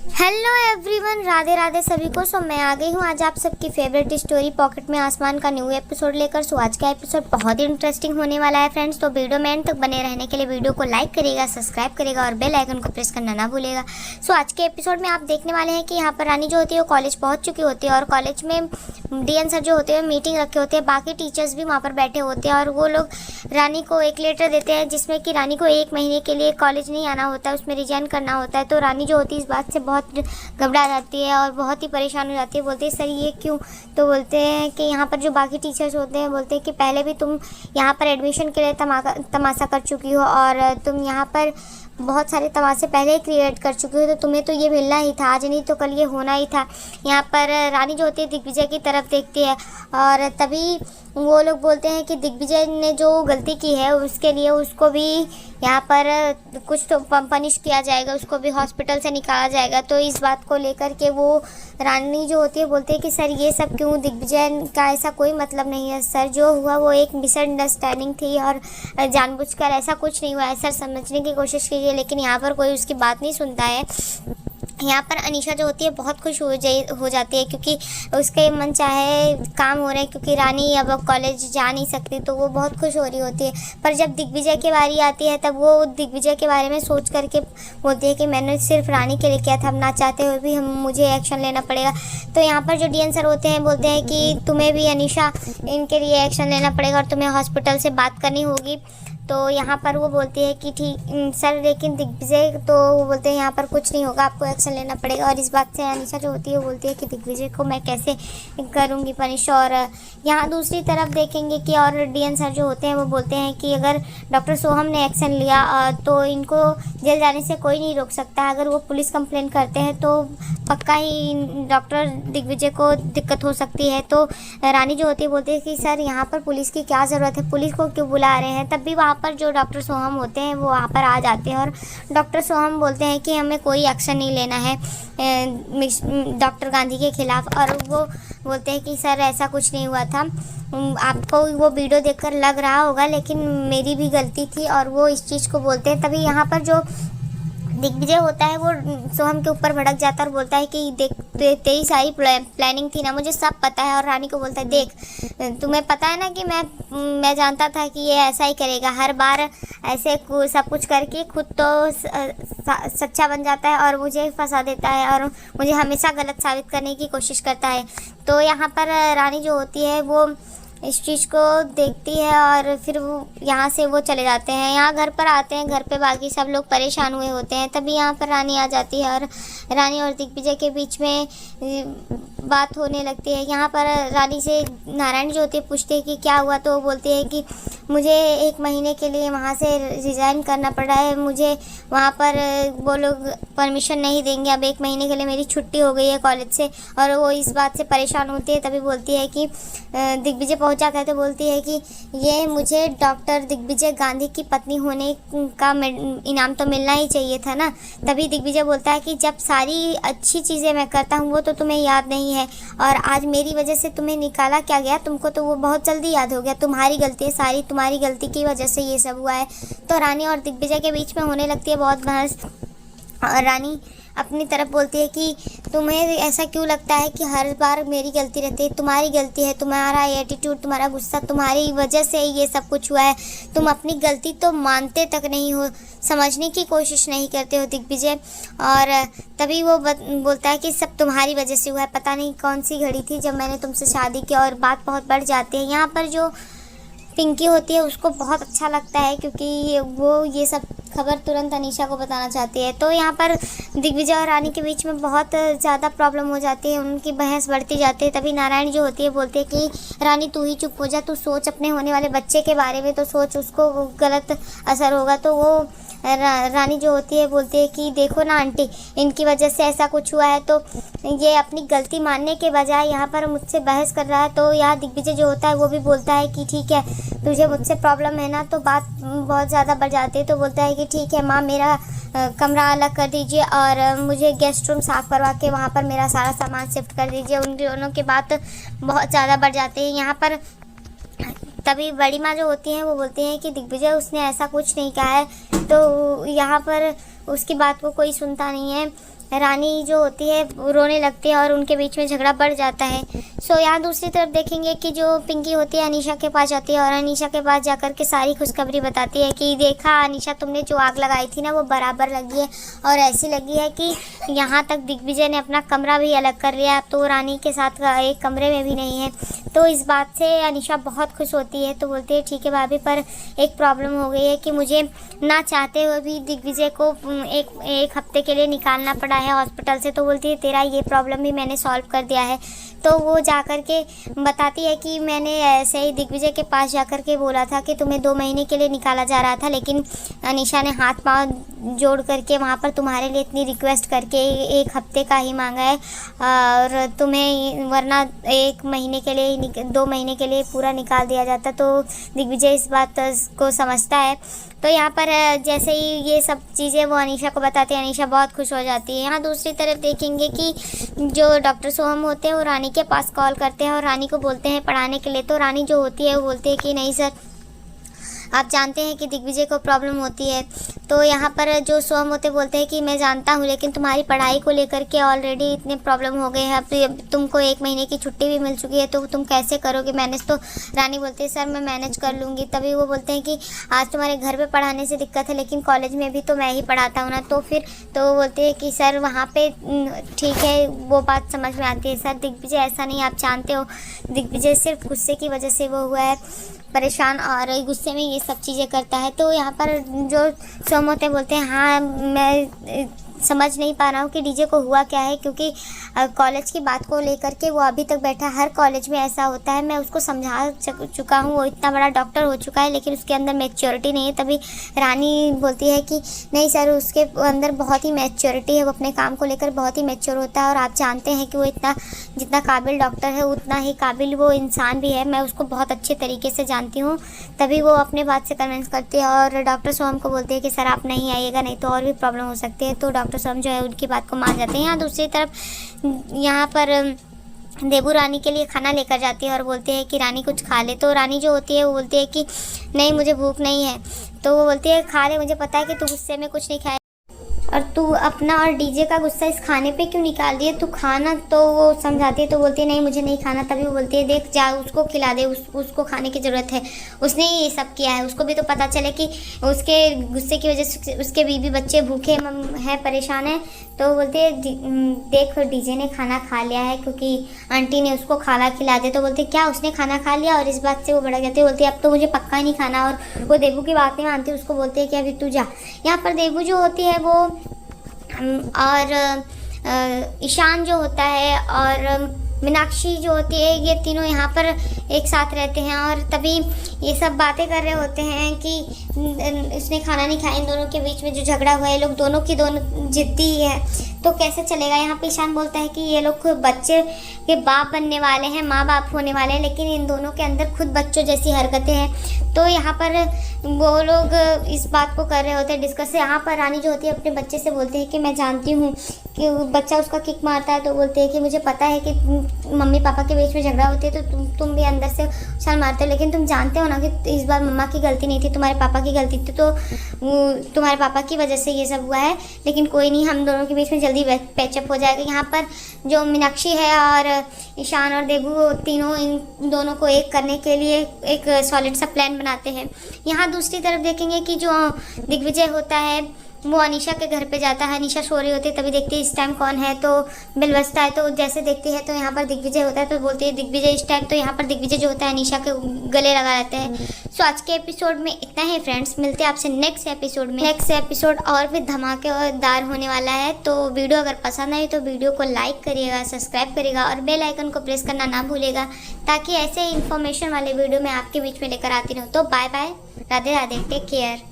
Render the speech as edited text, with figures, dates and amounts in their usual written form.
Hello everyone, Radhe Radhe सभी को। मैं आ गई हूँ आज आप सबकी फेवरेट स्टोरी पॉकेट में आसमान का न्यू एपिसोड लेकर। आज का एपिसोड बहुत ही इंटरेस्टिंग होने वाला है फ्रेंड्स। तो वीडियो में एंड तक बने रहने के लिए वीडियो को लाइक करेगा, सब्सक्राइब करेगा और बेल आइकन को प्रेस करना ना भूलेगा। आज के एपिसोड में आप देखने वाले हैं कि यहाँ पर रानी जो होती है वो कॉलेज पहुँच चुकी होती है और कॉलेज में डीएन सर जो होते हैं मीटिंग रखे होते हैं, बाकी टीचर्स भी वहाँ पर बैठे होते हैं और वो लोग रानी को एक लेटर देते हैं जिसमें कि रानी को 1 महीने के लिए कॉलेज नहीं आना होता है, उसमें रिजाइन करना होता है। तो रानी जो होती है इस बात से बहुत घबरा जाती है और बहुत ही परेशान हो जाती है। बोलती है सर ये क्यों? तो बोलते हैं कि यहाँ पर जो बाकी टीचर्स होते हैं बोलते हैं कि पहले भी तुम यहाँ पर एडमिशन के लिए तमाशा कर चुकी हो और तुम यहाँ पर बहुत सारे तमाशे पहले ही क्रिएट कर चुकी हो, तो तुम्हें तो ये मिलना ही था, आज नहीं तो कल ये होना ही था। यहाँ पर रानी जो होती है दिग्विजय की तरफ देखती है और तभी वो लोग बोलते हैं कि दिग्विजय ने जो गलती की है उसके लिए उसको भी यहाँ पर कुछ तो पनिश किया जाएगा, उसको भी हॉस्पिटल से निकाला जाएगा। तो इस बात को लेकर के वो रानी जो होती है बोलती है कि सर ये सब क्यों? दिग्विजय का ऐसा कोई मतलब नहीं है सर, जो हुआ वो एक मिसअंडरस्टैंडिंग थी और जानबूझकर ऐसा कुछ नहीं हुआ है सर, समझने की कोशिश कीजिए। लेकिन यहाँ पर कोई उसकी बात नहीं सुनता है। यहाँ पर अनीशा जो होती है बहुत खुश हो जाती है क्योंकि उसके मन चाहे काम हो रहे हैं, क्योंकि रानी अब कॉलेज जा नहीं सकती तो वो बहुत खुश हो रही होती है। पर जब दिग्विजय की बारी आती है तब वो दिग्विजय के बारे में सोच करके बोलती है कि मैंने सिर्फ रानी के लिए किया था, अब ना चाहते हुए भी मुझे एक्शन लेना पड़ेगा। तो यहाँ पर जो डीएन सर होते हैं बोलते हैं कि तुम्हें भी अनीशा इनके लिए एक्शन लेना पड़ेगा और तुम्हें हॉस्पिटल से बात करनी होगी। तो यहाँ पर वो बोलती है कि ठीक सर, लेकिन दिग्विजय, तो वो बोलते हैं यहाँ पर कुछ नहीं होगा, आपको एक्शन लेना पड़ेगा। और इस बात से अनीशा जो होती है वो बोलती है कि दिग्विजय को मैं कैसे करूँगी पनिश। और यहाँ दूसरी तरफ देखेंगे कि और डीएन सर जो होते हैं वो बोलते हैं कि अगर डॉक्टर सोहम ने एक्शन लिया तो इनको जेल जाने से कोई नहीं रोक सकता। अगर वो पुलिस कंप्लेन करते हैं तो पक्का ही डॉक्टर दिग्विजय को दिक्कत हो सकती है। तो रानी जो होती है बोलती है कि सर यहाँ पर पुलिस की क्या ज़रूरत है, पुलिस को क्यों बुला रहे हैं? तब भी वहाँ पर जो डॉक्टर सोहम होते हैं वो वहाँ पर आ जाते हैं और डॉक्टर सोहम बोलते हैं कि हमें कोई एक्शन नहीं लेना है डॉक्टर गांधी के खिलाफ। और वो बोलते हैं कि सर ऐसा कुछ नहीं हुआ था, आपको वो वीडियो देखकर लग रहा होगा लेकिन मेरी भी गलती थी। और वो इस चीज़ को बोलते हैं। तभी यहाँ पर जो दिग्विजय होता है वो सोहम के ऊपर भड़क जाता है और बोलता है कि देख तेरी सारी प्लानिंग थी ना, मुझे सब पता है। और रानी को बोलता है देख तुम्हें पता है ना कि मैं जानता था कि ये ऐसा ही करेगा, हर बार ऐसे सब कुछ करके खुद तो सच्चा बन जाता है और मुझे फंसा देता है और मुझे हमेशा गलत साबित करने की कोशिश करता है। तो यहाँ पर रानी जो होती है वो इस चीज़ को देखती है और फिर वो यहाँ से वो चले जाते हैं। यहाँ घर पर आते हैं, घर पे बाकी सब लोग परेशान हुए होते हैं। तभी यहाँ पर रानी आ जाती है और रानी और दिग्विजय के बीच में बात होने लगती है। यहाँ पर रानी से नारायण जो होती है पूछती है कि क्या हुआ, तो वो बोलती है कि मुझे 1 महीने के लिए वहाँ से रिज़ाइन करना पड़ा है, मुझे वहाँ पर वो लोग परमिशन नहीं देंगे, अब 1 महीने के लिए मेरी छुट्टी हो गई है कॉलेज से। और वो इस बात से परेशान होती है। तभी बोलती है कि दिग्विजय पहुँच जाता है तो बोलती है कि ये मुझे डॉक्टर दिग्विजय गांधी की पत्नी होने का इनाम तो मिलना ही चाहिए था ना। तभी दिग्विजय बोलता है कि जब सारी अच्छी चीज़ें मैं करता हूँ वो तो तुम्हें याद नहीं है और आज मेरी वजह से तुम्हें निकाला क्या गया, तुमको तो वो बहुत जल्दी याद हो गया, तुम्हारी गलती है, सारी तुम्हारी गलती की वजह से ये सब हुआ है। तो रानी और दिग्विजय के बीच में होने लगती है बहुत बहस। और रानी अपनी तरफ बोलती है कि तुम्हें ऐसा क्यों लगता है कि हर बार मेरी गलती रहती है? तुम्हारी गलती है, तुम्हारा एटीट्यूड, तुम्हारा गुस्सा, तुम्हारी वजह से ये सब कुछ हुआ है। तुम अपनी गलती तो मानते तक नहीं हो, समझने की कोशिश नहीं करते हो दिग्विजय। और तभी वो बोलता है कि सब तुम्हारी वजह से हुआ है, पता नहीं कौन सी घड़ी थी जब मैंने तुमसे शादी की। और बात बहुत बढ़ जाती है। यहाँ पर जो पिंकी होती है उसको बहुत अच्छा लगता है क्योंकि वो ये सब खबर तुरंत अनीशा को बताना चाहती है। तो यहाँ पर दिग्विजय और रानी के बीच में बहुत ज़्यादा प्रॉब्लम हो जाती है, उनकी बहस बढ़ती जाती है। तभी नारायण जो होती है बोलती है कि रानी तू ही चुप हो जा, तू सोच अपने होने वाले बच्चे के बारे में तो सोच, उसको गलत असर होगा। तो वो रानी जो होती है बोलती है कि देखो ना आंटी, इनकी वजह से ऐसा कुछ हुआ है। तो ये अपनी गलती मानने के बजाय यहाँ पर मुझसे बहस कर रहा है। तो यहाँ दिग्विजय जो होता है वो भी बोलता है कि ठीक है, तुझे मुझसे प्रॉब्लम है ना। तो बात बहुत ज़्यादा बढ़ जाती है। तो बोलता है कि ठीक है माँ, मेरा कमरा अलग कर दीजिए और मुझे गेस्ट रूम साफ़ करवा के वहाँ पर मेरा सारा सामान शिफ्ट कर दीजिए। उन दोनों की बात बहुत ज़्यादा बढ़ जाती है। यहाँ पर तभी बड़ी माँ जो होती हैं वो बोलती हैं कि दिग्विजय उसने ऐसा कुछ नहीं कहा है। तो यहाँ पर उसकी बात को कोई सुनता नहीं है। रानी जो होती है रोने लगती है और उनके बीच में झगड़ा बढ़ जाता है। सो यहाँ दूसरी तरफ देखेंगे कि जो पिंकी होती है अनीशा के पास जाती है और अनीशा के पास जाकर के सारी खुशखबरी बताती है कि देखा अनीशा, तुमने जो आग लगाई थी ना वो बराबर लगी है और ऐसी लगी है कि यहाँ तक दिग्विजय ने अपना कमरा भी अलग कर लिया, अब तो रानी के साथ एक कमरे में भी नहीं है। तो इस बात से अनीशा बहुत खुश होती है। तो बोलती है ठीक है भाभी, पर एक प्रॉब्लम हो गई है कि मुझे ना चाहते हुए भी दिग्विजय को एक हफ्ते के लिए निकालना पड़ा है हॉस्पिटल से। तो बोलती है तेरा ये प्रॉब्लम भी मैंने सॉल्व कर दिया है। तो वो जाकर के बताती है कि मैंने ऐसे ही दिग्विजय के पास जाकर के बोला था कि तुम्हें 2 महीने के लिए निकाला जा रहा था, लेकिन अनीशा ने हाथ पांव जोड़ करके वहाँ पर तुम्हारे लिए इतनी रिक्वेस्ट करके 1 हफ्ते का ही मांगा है और तुम्हें वरना 1 महीने के लिए 2 महीने के लिए पूरा निकाल दिया जाता। तो दिग्विजय इस बात को समझता है। तो यहाँ पर जैसे ही ये सब चीज़ें वो अनीशा को बताती है, अनीशा बहुत खुश हो जाती है। यहाँ दूसरी तरफ देखेंगे कि जो डॉक्टर सोहम होते हैं वो रानी के पास कॉल करते हैं और रानी को बोलते हैं पढ़ाने के लिए। तो रानी जो होती है वो बोलती है कि नहीं सर, आप जानते हैं कि दिग्विजय को प्रॉब्लम होती है। तो यहाँ पर जो सोहम होते बोलते हैं कि मैं जानता हूँ, लेकिन तुम्हारी पढ़ाई को लेकर के ऑलरेडी इतने प्रॉब्लम हो गए हैं, अब तुमको 1 महीने की छुट्टी भी मिल चुकी है, तो तुम कैसे करोगे मैनेज। तो रानी बोलती है सर मैं मैनेज कर लूँगी। तभी वो बोलते हैं कि आज तुम्हारे घर पे पढ़ाने से दिक्कत है, लेकिन कॉलेज में भी तो मैं ही पढ़ाता हूँ ना। तो फिर तो वो बोलते हैं कि सर वहाँ पे ठीक है, वो बात समझ में आती है सर, दिग्विजय ऐसा नहीं, आप जानते हो दिग्विजय सिर्फ गुस्से की वजह से वो हुआ है परेशान और गुस्से में ये सब चीज़ें करता है। तो यहाँ पर जो सोहम होते बोलते हैं हाँ मैं समझ नहीं पा रहा हूँ कि डीजे को हुआ क्या है, क्योंकि कॉलेज की बात को लेकर के वो अभी तक बैठा, हर कॉलेज में ऐसा होता है, मैं उसको समझा चुका हूँ, वो इतना बड़ा डॉक्टर हो चुका है, लेकिन उसके अंदर मैच्योरिटी नहीं है। तभी रानी बोलती है कि नहीं सर, उसके अंदर बहुत ही मैच्योरिटी है, वो अपने काम को लेकर बहुत ही मैच्योर होता है और आप जानते हैं कि वो इतना जितना काबिल डॉक्टर है उतना ही काबिल वो इंसान भी है, मैं उसको बहुत अच्छे तरीके से जानती हूँ। तभी वो अपने बात से कन्विंस करती है और डॉक्टर सोहम को बोलती है कि सर आप नहीं आइएगा, नहीं तो और भी प्रॉब्लम हो सकती है। तो डॉक्टर सोहम जो है उनकी बात को मान जाते हैं। यहाँ दूसरी तरफ यहाँ पर देबू रानी के लिए खाना लेकर जाती है और बोलते हैं कि रानी कुछ खा ले। तो रानी जो होती है वो बोलती है कि नहीं मुझे भूख नहीं है। तो वो बोलती है खा ले, मुझे पता है कि तू गुस्से में कुछ नहीं खाए और तू अपना और डीजे का गुस्सा इस खाने पे क्यों निकाल दिए, तू खाना। तो वो समझाती है, तो बोलती है नहीं मुझे नहीं खाना। तभी वो बोलती है देख जा उसको खिला दे, उसको खाने की ज़रूरत है, उसने ही ये सब किया है, उसको भी तो पता चले कि उसके गुस्से की वजह से उसके बीवी बच्चे भूखे हैं, परेशान हैं। तो बोलती है देख डीजे ने खाना खा लिया है क्योंकि आंटी ने उसको खाना खिला दिया। तो बोलते क्या उसने खाना खा लिया, और इस बात से वो भड़क जाती है, बोलती है अब तो मुझे पक्का ही नहीं खाना। और वो देबू की बात नहीं मानती, उसको बोलती है कि अभी तू जा। यहाँ पर देबू जो होती है वो और ईशान जो होता है और मीनाक्षी जो होती है, ये तीनों यहाँ पर एक साथ रहते हैं और तभी ये सब बातें कर रहे होते हैं कि उसने खाना नहीं खाया। इन दोनों के बीच में जो झगड़ा हुआ है, लोग दोनों जिद्दी ही है, तो कैसे चलेगा। यहाँ पे ईशान बोलता है कि ये लोग बच्चे के बाप बनने वाले हैं, माँ बाप होने वाले हैं, लेकिन इन दोनों के अंदर खुद बच्चों जैसी हरकतें हैं। तो यहाँ पर वो लोग इस बात को कर रहे होते हैं डिस्कस। यहाँ पर रानी जो होती है अपने बच्चे से बोलती है कि मैं जानती हूँ कि बच्चा उसका किक मारता है। तो बोलते हैं कि मुझे पता है कि मम्मी पापा के बीच में झगड़ा होती है तो तुम भी अंदर से उछाल मारते हो, लेकिन तुम जानते हो ना कि इस बार मम्मा की गलती नहीं थी, तुम्हारे पापा की गलती थी, तो तुम्हारे पापा की वजह से ये सब हुआ है। लेकिन कोई नहीं, हम दोनों के बीच में जल्दी पैचअप हो जाएगा। यहाँ पर जो मीनाक्षी है और ईशान और देबू तीनों इन दोनों को एक करने के लिए एक सॉलिड सा प्लान बनाते हैं। यहाँ दूसरी तरफ देखेंगे कि जो दिग्विजय होता है वो अनीशा के घर पे जाता है। अनीशा सो रही होती है, तभी देखती है इस टाइम कौन है, तो बिल बजता है। तो जैसे देखती है तो यहाँ पर दिग्विजय होता है, तो बोलती है दिग्विजय इस टाइम। तो यहाँ पर दिग्विजय जो होता है अनीशा के गले लगा रहते हैं। सो आज के एपिसोड में इतना ही फ्रेंड्स, मिलते हैं आपसे नेक्स्ट एपिसोड में। नेक्स्ट एपिसोड और भी धमाकेदार होने वाला है। तो वीडियो अगर पसंद आई तो वीडियो को लाइक करिएगा, सब्सक्राइब करिएगा और बेल आइकन को प्रेस करना ना भूलेगा, ताकि ऐसे इन्फॉर्मेशन वाले वीडियो मैं आपके बीच में लेकर आती रहूँ। तो bye bye, Radhe Radhe, take care.